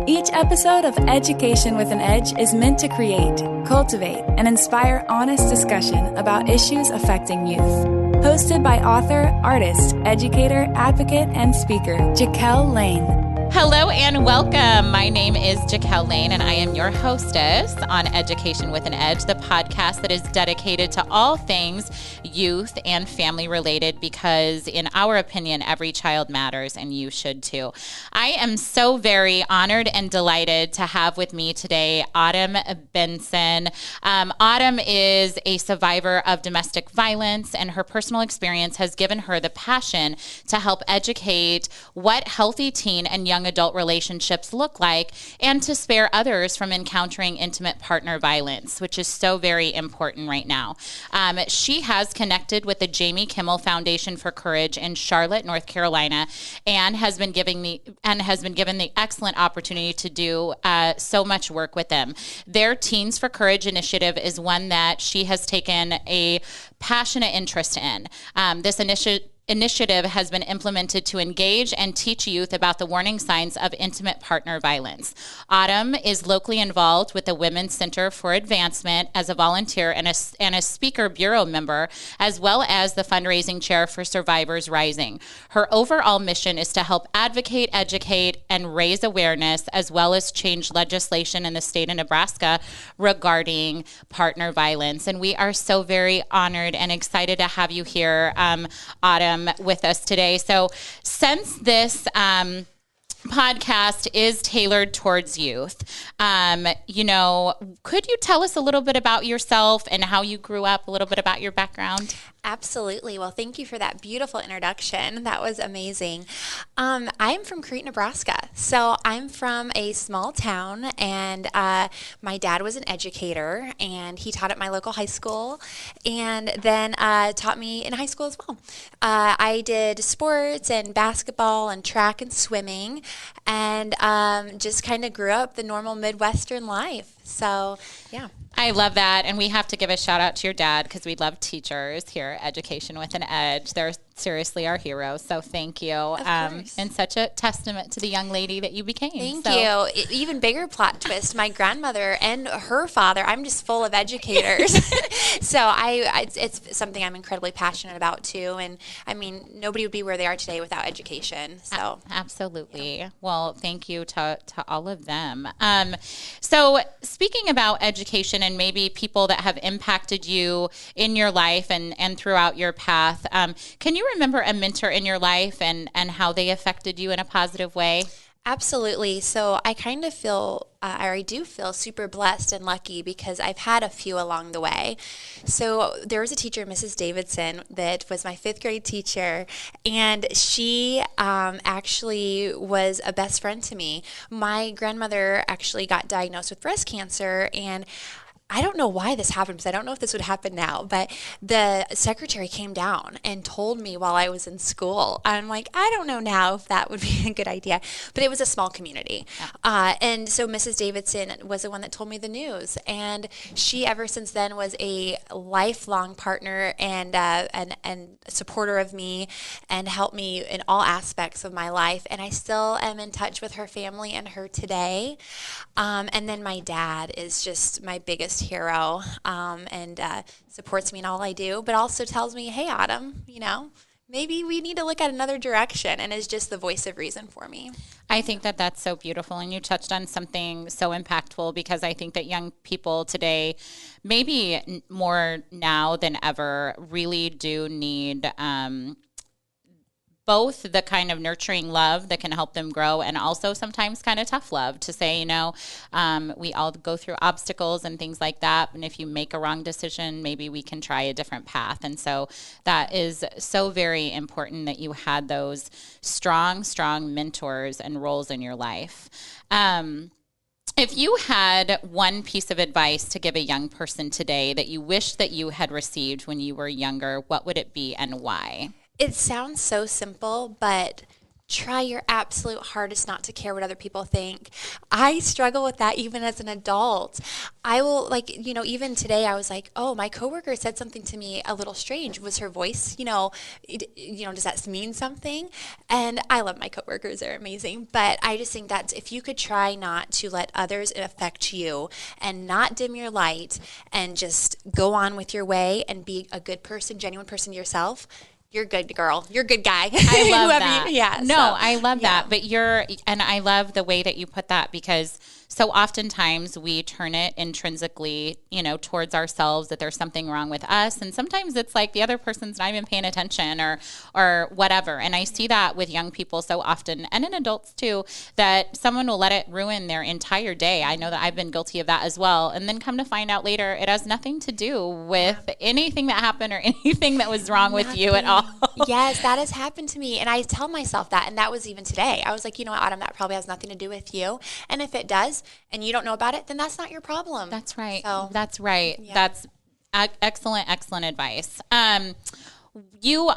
Each episode of Education with an Edge is meant to create, cultivate, and inspire honest discussion about issues affecting youth. Hosted by author, artist, educator, advocate, and speaker, Jaquel Lane. Hello and welcome. My name is Jaquel Lane, and I am your hostess on Education with an Edge, the podcast that is dedicated to all things youth and family related because, in our opinion, every child matters, and you should too. I am so very honored and delighted to have with me today Autumn Benson. Autumn is a survivor of domestic violence, and her personal experience has given her the passion to help educate what healthy teen and young adult relationships look like and to spare others from encountering intimate partner violence, which is so very important right now. She has connected with the Jamie Kimmel Foundation for Courage in Charlotte, North Carolina, and has been given the excellent opportunity to do so much work with them. Their Teens for Courage initiative is one that she has taken a passionate interest in. This initiative has been implemented to engage and teach youth about the warning signs of intimate partner violence. Autumn is locally involved with the Women's Center for Advancement as a volunteer and a speaker bureau member, as well as the fundraising chair for Survivors Rising. Her overall mission is to help advocate, educate, and raise awareness, as well as change legislation in the state of Nebraska regarding partner violence. And we are so very honored and excited to have you here, Autumn, with us today. So since this podcast is tailored towards youth, could you tell us a little bit about yourself and how you grew up, a little bit about your background? Absolutely. Well, thank you for that beautiful introduction. That was amazing. I'm from Crete, Nebraska. So I'm from a small town, and my dad was an educator, and he taught at my local high school, and then taught me in high school as well. I did sports and basketball and track and swimming, and just kind of grew up the normal Midwestern life. So, yeah. I love that. And we have to give a shout out to your dad because we love teachers here at Education with an Edge. They're seriously our heroes. So thank you. And such a testament to the young lady that you became. Thank you. Even bigger plot twist. My grandmother and her father, I'm just full of educators. So it's something I'm incredibly passionate about too. And I mean, nobody would be where they are today without education. So absolutely. Yeah. Well, thank you to all of them. So speaking about education and maybe people that have impacted you in your life and throughout your path, can you remember a mentor in your life and how they affected you in a positive way? Absolutely. So I kind of feel, I do feel super blessed and lucky because I've had a few along the way. So there was a teacher, Mrs. Davidson, that was my 5th grade teacher, and she actually was a best friend to me. My grandmother actually got diagnosed with breast cancer, and I don't know why this happened, because I don't know if this would happen now, but the secretary came down and told me while I was in school. I'm like, I don't know now if that would be a good idea, but it was a small community. Yeah. And so Mrs. Davidson was the one that told me the news, and she ever since then was a lifelong partner and supporter of me and helped me in all aspects of my life. And I still am in touch with her family and her today. And then my dad is just my biggest hero, and supports me in all I do, but also tells me, hey, Autumn, maybe we need to look at another direction, and is just the voice of reason for me. I think that that's so beautiful, and you touched on something so impactful, because I think that young people today, maybe more now than ever, really do need both the kind of nurturing love that can help them grow, and also sometimes kind of tough love to say, we all go through obstacles and things like that. And if you make a wrong decision, maybe we can try a different path. And so that is so very important that you had those strong mentors and roles in your life. If you had one piece of advice to give a young person today that you wish that you had received when you were younger, what would it be and why? It sounds so simple, but try your absolute hardest not to care what other people think. I struggle with that even as an adult. I will, like, even today I was like, oh, my coworker said something to me a little strange. Was her voice, does that mean something? And I love my coworkers. They're amazing. But I just think that if you could try not to let others affect you and not dim your light and just go on with your way and be a good person, genuine person to yourself, you're good, girl. You're a good guy. I love that. I love yeah. that. But and I love the way that you put that, because so oftentimes we turn it intrinsically, towards ourselves, that there's something wrong with us. And sometimes it's like the other person's not even paying attention or whatever. And I see that with young people so often, and in adults too, that someone will let it ruin their entire day. I know that I've been guilty of that as well. And then come to find out later, it has nothing to do with anything that happened or anything that was wrong with you at all. Yes, that has happened to me. And I tell myself that. And that was even today. I was like, Autumn, that probably has nothing to do with you. And if it does, and you don't know about it, then that's not your problem. That's right. So, that's right. Yeah. That's excellent advice. You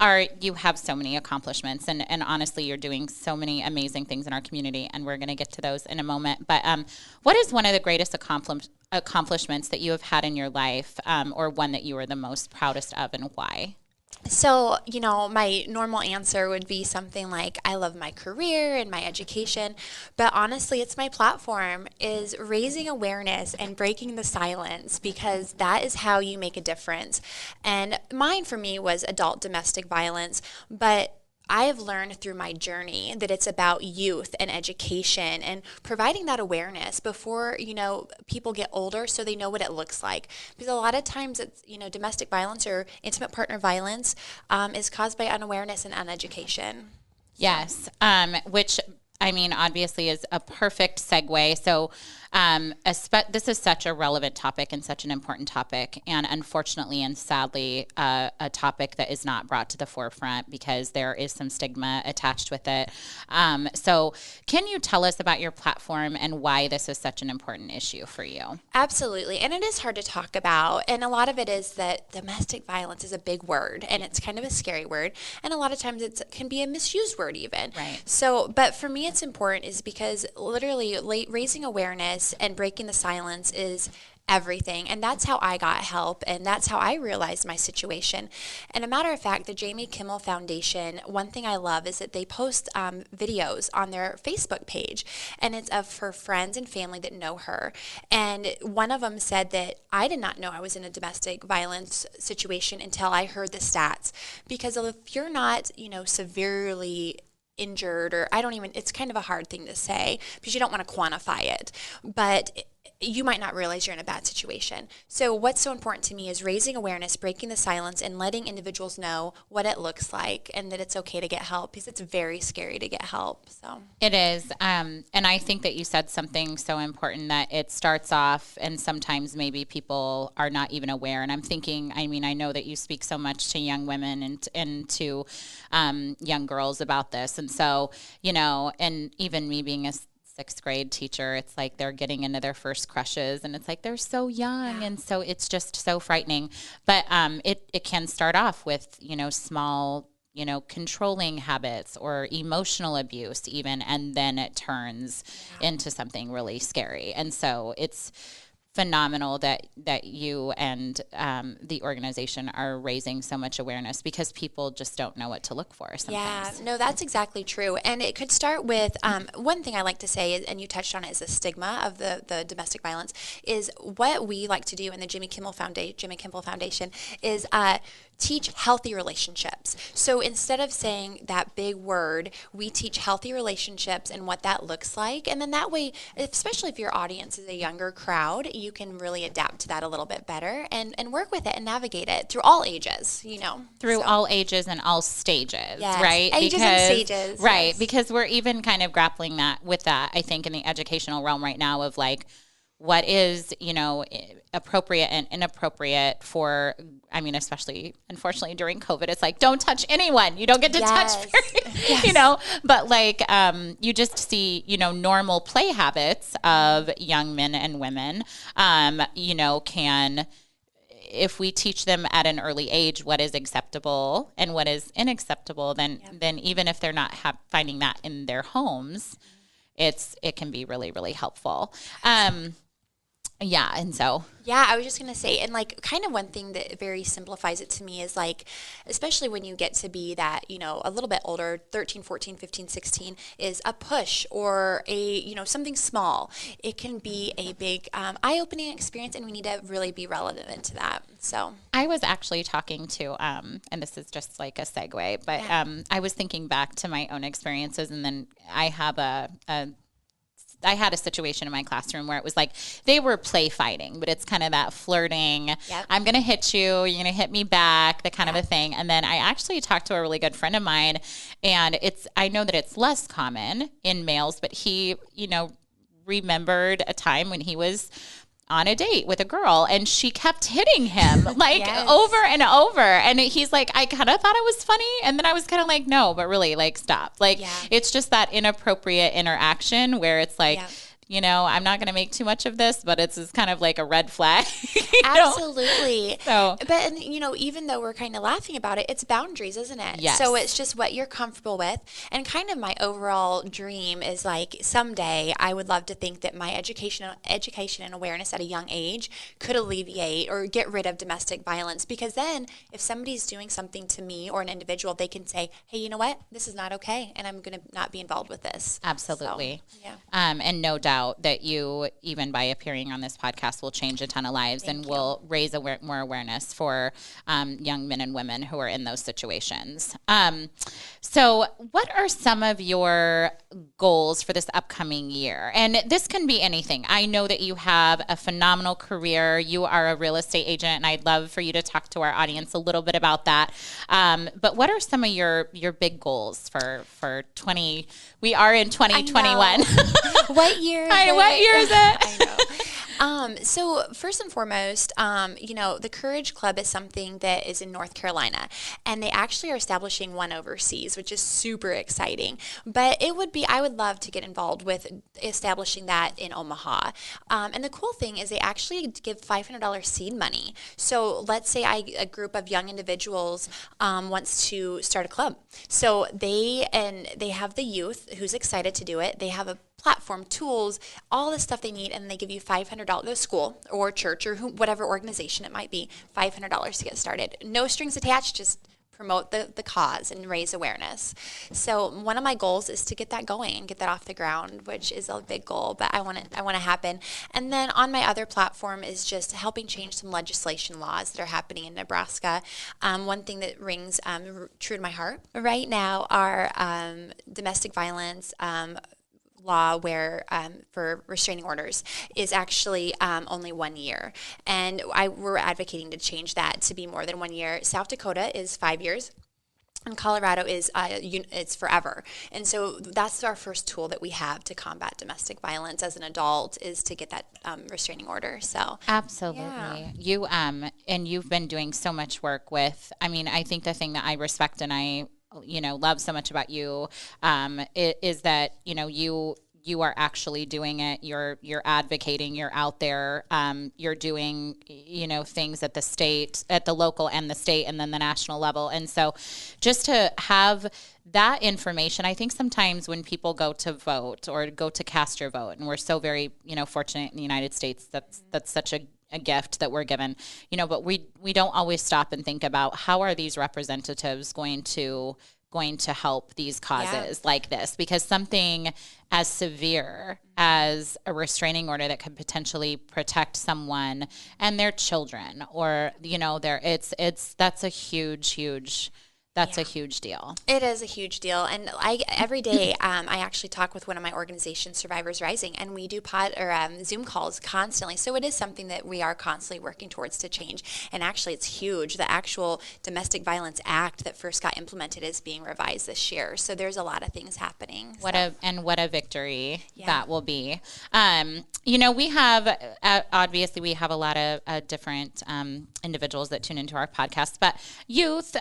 have so many accomplishments, and honestly, you're doing so many amazing things in our community, and we're going to get to those in a moment. But what is one of the greatest accomplishments that you have had in your life, or one that you are the most proudest of, and why? So, my normal answer would be something like, I love my career and my education, but honestly, it's my platform, is raising awareness and breaking the silence, because that is how you make a difference. And mine, for me, was adult domestic violence, but I have learned through my journey that it's about youth and education and providing that awareness before, people get older, so they know what it looks like. Because a lot of times it's, domestic violence or intimate partner violence is caused by unawareness and uneducation. Yes, which, obviously is a perfect segue. So this is such a relevant topic and such an important topic, and unfortunately and sadly, a topic that is not brought to the forefront because there is some stigma attached with it. So can you tell us about your platform and why this is such an important issue for you? Absolutely. And it is hard to talk about. And a lot of it is that domestic violence is a big word, and it's kind of a scary word. And a lot of times it can be a misused word even. Right. So, but for me, it's important is because literally raising awareness and breaking the silence is everything. And that's how I got help, and that's how I realized my situation. And a matter of fact, the Jamie Kimmel Foundation, one thing I love is that they post videos on their Facebook page, and it's of her friends and family that know her. And one of them said that I did not know I was in a domestic violence situation until I heard the stats. Because if you're not, severely injured, or it's kind of a hard thing to say because you don't want to quantify it, but you might not realize you're in a bad situation. So what's so important to me is raising awareness, breaking the silence, and letting individuals know what it looks like and that it's okay to get help, because it's very scary to get help. So it is. And I think that you said something so important, that it starts off and sometimes maybe people are not even aware. And I'm thinking, I know that you speak so much to young women and to young girls about this. And so, and even me being a sixth grade teacher, it's like they're getting into their first crushes, and it's like they're so young, and so it's just so frightening. But it can start off with small controlling habits or emotional abuse even, and then it turns into something really scary. And so it's phenomenal that you and the organization are raising so much awareness, because people just don't know what to look for sometimes. Yeah, no, that's exactly true. And it could start with one thing I like to say, and you touched on it, is the stigma of the domestic violence. Is what we like to do in the Jimmy Kimmel Foundation is teach healthy relationships. So instead of saying that big word, we teach healthy relationships and what that looks like. And then that way, especially if your audience is a younger crowd, you can really adapt to that a little bit better and work with it and navigate it through all ages, Through all ages and all stages, yes. right? Ages and stages. Right, yes. Because we're even kind of grappling with that, I think, in the educational realm right now, of like, what is, appropriate and inappropriate for, especially, unfortunately, during COVID, it's like, don't touch anyone. You don't get to touch, yes. But like, you just see, normal play habits of young men and women, if we teach them at an early age what is acceptable and what is unacceptable, then even if they're not finding that in their homes, it can be really, really helpful. And so. Yeah, I was just going to say, and like kind of one thing that very simplifies it to me is like, especially when you get to be that, a little bit older, 13, 14, 15, 16, is a push or a, something small. It can be a big eye-opening experience, and we need to really be relevant to that. So I was actually talking to, and this is just like a segue, but I was thinking back to my own experiences, and then I have I had a situation in my classroom where it was like they were play fighting, but it's kind of that flirting. Yep. I'm going to hit you. You're going to hit me back, the kind of a thing. And then I actually talked to a really good friend of mine, and I know that it's less common in males, but he, remembered a time when he was on a date with a girl and she kept hitting him like over and over. And he's like, I kind of thought it was funny. And then I was kind of like, no, but really like stop. Like it's just that inappropriate interaction where it's like, I'm not going to make too much of this, but it's kind of like a red flag. Absolutely. So, but, even though we're kind of laughing about it, it's boundaries, isn't it? Yes. So it's just what you're comfortable with. And kind of my overall dream is like someday I would love to think that my education and awareness at a young age could alleviate or get rid of domestic violence. Because then if somebody's doing something to me or an individual, they can say, hey, you know what? This is not okay. And I'm going to not be involved with this. Absolutely. So, and no doubt that you, even by appearing on this podcast, will change a ton of lives and will raise more awareness for young men and women who are in those situations. So what are some of your goals for this upcoming year? And this can be anything. I know that you have a phenomenal career. You are a real estate agent, and I'd love for you to talk to our audience a little bit about that. But what are some of your big goals for 20? We are in 2021. What year? What year is it? I know. So first and foremost, the Courage Club is something that is in North Carolina, and they actually are establishing one overseas, which is super exciting. But I would love to get involved with establishing that in Omaha. And the cool thing is they actually give $500 seed money. So let's say a group of young individuals wants to start a club. So they have the youth who's excited to do it. They have a platform, tools, all the stuff they need, and they give you $500 to school or church or whatever organization it might be, $500 to get started. No strings attached, just promote the cause and raise awareness. So one of my goals is to get that going and get that off the ground, which is a big goal, but I want to happen. And then on my other platform is just helping change some legislation laws that are happening in Nebraska. One thing that rings true to my heart right now are domestic violence law where for restraining orders is actually only 1 year. And we're advocating to change that to be more than 1 year. South Dakota is 5 years. And Colorado is it's forever. And so that's our first tool that we have to combat domestic violence as an adult is to get that restraining order. So absolutely. You and you've been doing so much work with, I think the thing that I respect and I love so much about you is that you are actually doing it. You're advocating. You're out there. You're doing things at the local and the state, and then the national level. And so, just to have that information, I think sometimes when people go to vote or go to cast your vote, and we're so very fortunate in the United States, that's such a gift that we're given, but we don't always stop and think about how are these representatives going to help these causes like this, because something as severe as a restraining order that could potentially protect someone and their children or that's a huge That's a huge deal. It is a huge deal. And every day I actually talk with one of my organizations, Survivors Rising, and we do Zoom calls constantly. So it is something that we are constantly working towards to change. And actually it's huge. The actual Domestic Violence Act that first got implemented is being revised this year. So there's a lot of things happening. What a victory that will be. We have, obviously we have a lot of different individuals that tune into our podcast, but youth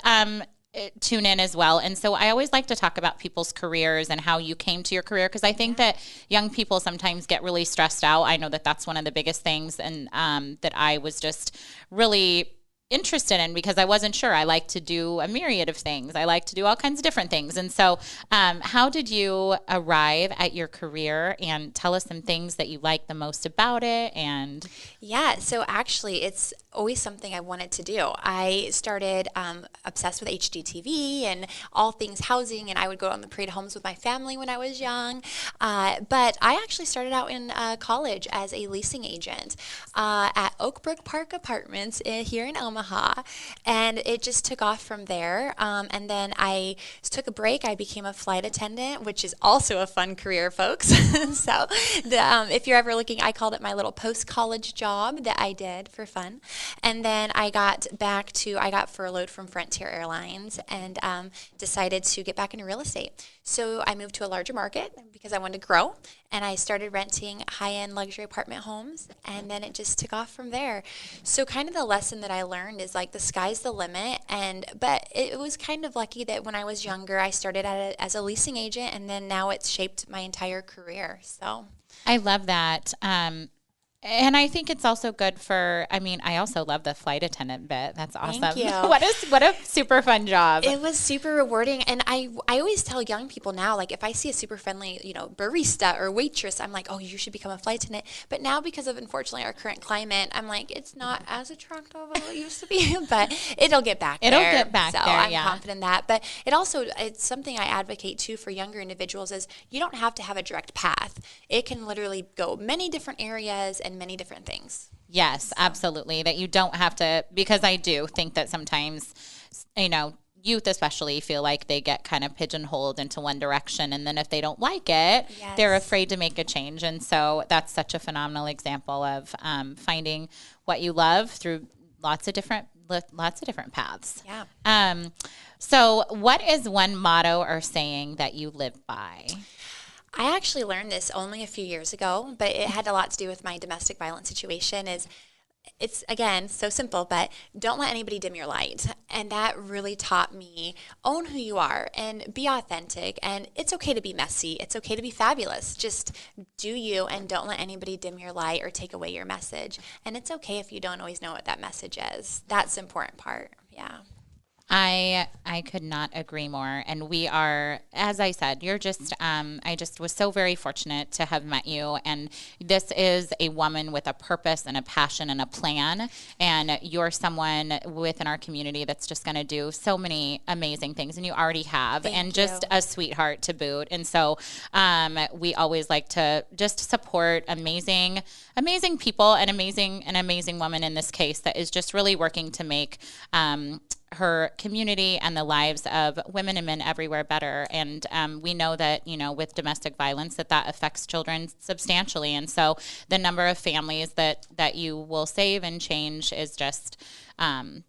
tune in as well. And so I always like to talk about people's careers and how you came to your career, because I think that young people sometimes get really stressed out. I know that that's one of the biggest things, and that I was just really interested in because I wasn't sure. I like to do a myriad of things. I like to do all kinds of different things. And so how did you arrive at your career, and tell us some things that you like the most about it? And Yeah, so actually, it's always something I wanted to do. I started obsessed with HGTV and all things housing, and I would go on the parade homes with my family when I was young. But I actually started out in college as a leasing agent at Oakbrook Park Apartments here in Omaha, and it just took off from there. And then I took a break. I became a flight attendant, which is also a fun career, folks. So if you're ever looking, I called it my little post-college job that I did for fun. And then I got furloughed from Frontier Airlines and decided to get back into real estate. So I moved to a larger market because I wanted to grow, and I started renting high-end luxury apartment homes, and then it just took off from there. So kind of the lesson that I learned is like the sky's the limit, but it was kind of lucky that when I was younger, I started as a leasing agent, and then now it's shaped my entire career. So I love that. And I think it's also good for, I also love the flight attendant bit. That's awesome. Thank you. What a super fun job. It was super rewarding. And I always tell young people now, like if I see a super friendly, barista or waitress, I'm like, oh, you should become a flight attendant. But now because of, unfortunately, our current climate, I'm like, it's not as attractive as it used to be, but it'll get back there. It'll get back so there, I'm yeah. confident in that. But it's something I advocate too for younger individuals is you don't have to have a direct path. It can literally go many different areas and many different things. Yes, absolutely. That you don't have to, because I do think that sometimes, youth especially feel like they get kind of pigeonholed into one direction. And then if they don't like it, Yes. they're afraid to make a change. And so that's such a phenomenal example of finding what you love through lots of different paths. Yeah. So what is one motto or saying that you live by? I actually learned this only a few years ago, but it had a lot to do with my domestic violence situation. It's again so simple, but don't let anybody dim your light. And that really taught me own who you are and be authentic. And it's okay to be messy. It's okay to be fabulous. Just do you and don't let anybody dim your light or take away your message. And it's okay if you don't always know what that message is. That's the important part. Yeah. I could not agree more. And we are, as I said, you're just, I just was so very fortunate to have met you. And this is a woman with a purpose and a passion and a plan. And you're someone within our community that's just going to do so many amazing things. And you already have. Thank you. Just a sweetheart to boot. And so we always like to just support amazing people and an amazing woman in this case that is just really working to make her community and the lives of women and men everywhere better. And we know that, with domestic violence, that affects children substantially. And so the number of families that you will save and change is just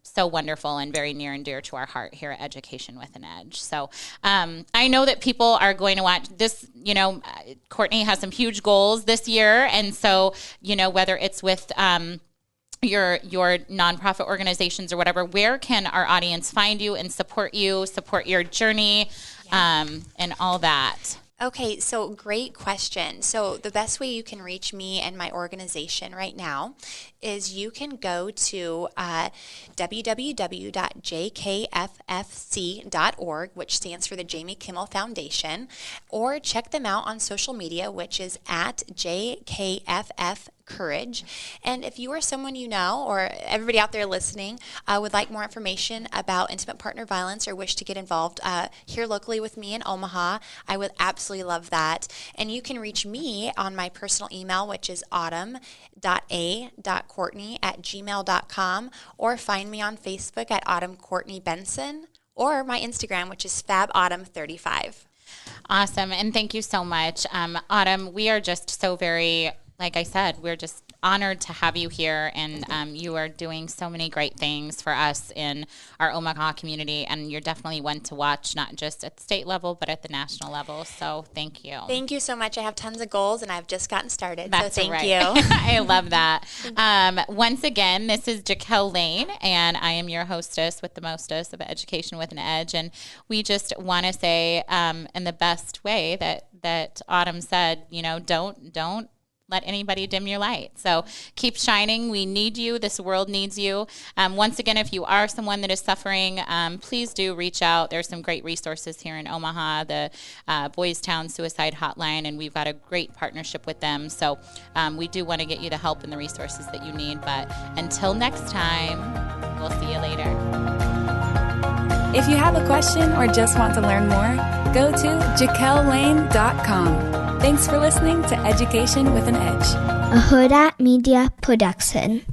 so wonderful and very near and dear to our heart here at Education with an Edge. So I know that people are going to watch this. Courtney has some huge goals this year. And so, whether it's with your nonprofit organizations or whatever, where can our audience find you and support your journey, and all that? Okay, so great question. So the best way you can reach me and my organization right now is you can go to www.jkffc.org, which stands for the Jamie Kimmel Foundation, or check them out on social media, which is at JKFF Courage. And if you or someone you know, or everybody out there listening, would like more information about intimate partner violence or wish to get involved here locally with me in Omaha, I would absolutely love that. And you can reach me on my personal email, which is autumn.a.courtney@gmail.com, or find me on Facebook at Autumn Courtney-Benson, or my Instagram, which is FabAutumn35. Awesome. And thank you so much. Autumn, we are just so very, like I said, we're just honored to have you here, and you are doing so many great things for us in our Omaha community, and you're definitely one to watch, not just at the state level, but at the national level. So thank you. Thank you so much. I have tons of goals, and I've just gotten started. That's so thank right. you. I love that. Once again, this is Jaquel Lane, and I am your hostess with the mostest of Education with an Edge, and we just want to say, in the best way that Autumn said, don't let anybody dim your light. So keep shining. We need you. This world needs you. Once again, if you are someone that is suffering, please do reach out. There's some great resources here in Omaha, the Boys Town Suicide Hotline, and we've got a great partnership with them. So we do want to get you the help and the resources that you need. But until next time, we'll see you later. If you have a question or just want to learn more, go to JaquelLane.com. Thanks for listening to Education with an Edge, a Hurrdat Media Production.